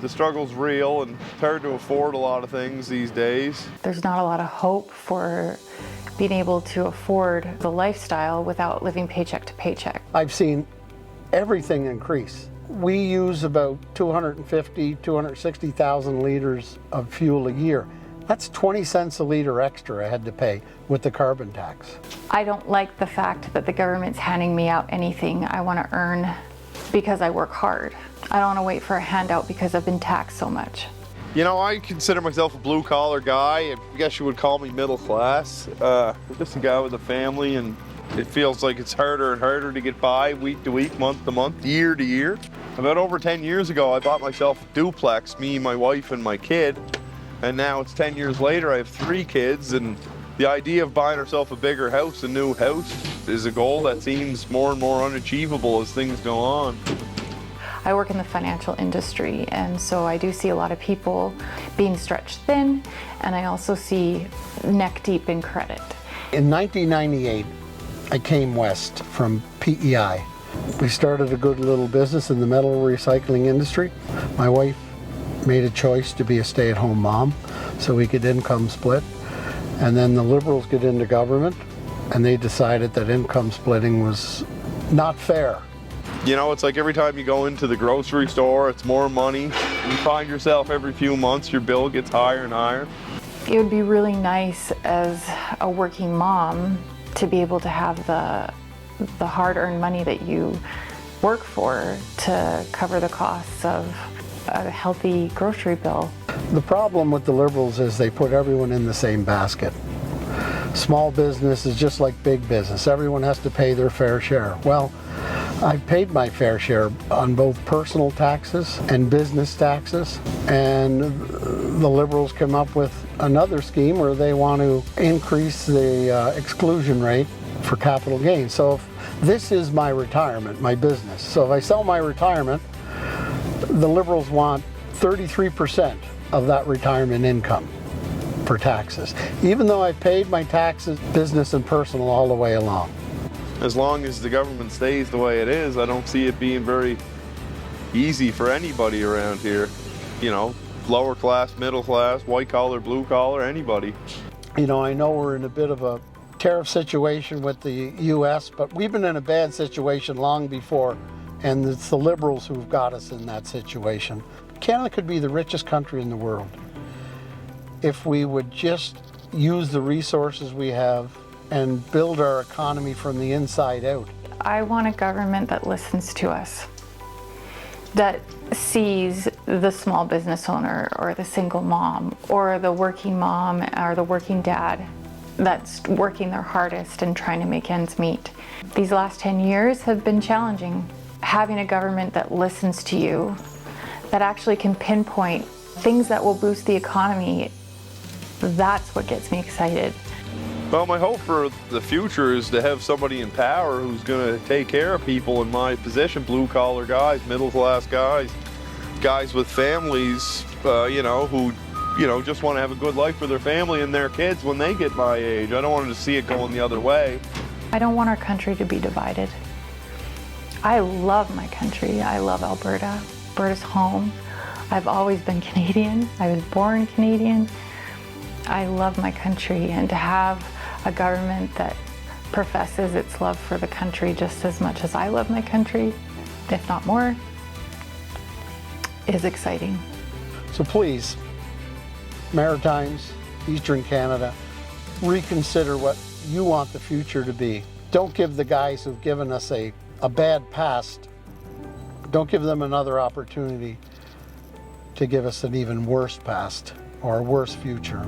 the struggle's real and it's hard to afford a lot of things these days. There's not a lot of hope for being able to afford the lifestyle without living paycheck to paycheck. I've seen everything increase. We use about 260,000 liters of fuel a year. That's 20 cents a liter extra I had to pay with the carbon tax. I don't like the fact that the government's handing me out anything I want to earn because I work hard. I don't want to wait for a handout because I've been taxed so much. You know, I consider myself a blue-collar guy. I guess you would call me middle class. Just a guy with a family, and it feels like it's harder and harder to get by week to week, month to month, year to year. About over 10 years ago, I bought myself a duplex, me, my wife, and my kid. And now it's 10 years later, I have 3 kids, and the idea of buying ourselves a bigger house, a new house, is a goal that seems more and more unachievable as things go on. I work in the financial industry, and so I do see a lot of people being stretched thin, and I also see neck deep in credit. In 1998, I came west from PEI. We started a good little business in the metal recycling industry. My wife made a choice to be a stay-at-home mom so we could income split. And then the Liberals get into government and they decided that income splitting was not fair. You know, it's like every time you go into the grocery store, it's more money. You find yourself every few months, your bill gets higher and higher. It would be really nice as a working mom to be able to have the hard-earned money that you work for to cover the costs of a healthy grocery bill. The problem with the Liberals is they put everyone in the same basket. Small business is just like big business. Everyone has to pay their fair share. Well, I've paid my fair share on both personal taxes and business taxes, and the Liberals come up with another scheme where they want to increase the exclusion rate for capital gains. So if this is my retirement, my business. So if I sell my retirement, the Liberals want 33% of that retirement income for taxes, even though I paid my taxes, business and personal, all the way along. As long as the government stays the way it is, I don't see it being very easy for anybody around here. You know, lower class, middle class, white collar, blue collar, anybody. You know, I know we're in a bit of a tariff situation with the US, but we've been in a bad situation long before, and it's the Liberals who've got us in that situation. Canada could be the richest country in the world if we would just use the resources we have and build our economy from the inside out. I want a government that listens to us, that sees the small business owner or the single mom or the working mom or the working dad that's working their hardest and trying to make ends meet. These last 10 years have been challenging. Having a government that listens to you, that actually can pinpoint things that will boost the economy, that's what gets me excited. Well, my hope for the future is to have somebody in power who's going to take care of people in my position, blue-collar guys, middle-class guys, guys with families, who, just want to have a good life for their family and their kids when they get my age. I don't want to see it going the other way. I don't want our country to be divided. I love my country. I love Alberta. Alberta's home. I've always been Canadian. I was born Canadian. I love my country, and to have a government that professes its love for the country just as much as I love my country, if not more, is exciting. So please, Maritimes, Eastern Canada, reconsider what you want the future to be. Don't give the guys who've given us a bad past, don't give them another opportunity to give us an even worse past or a worse future.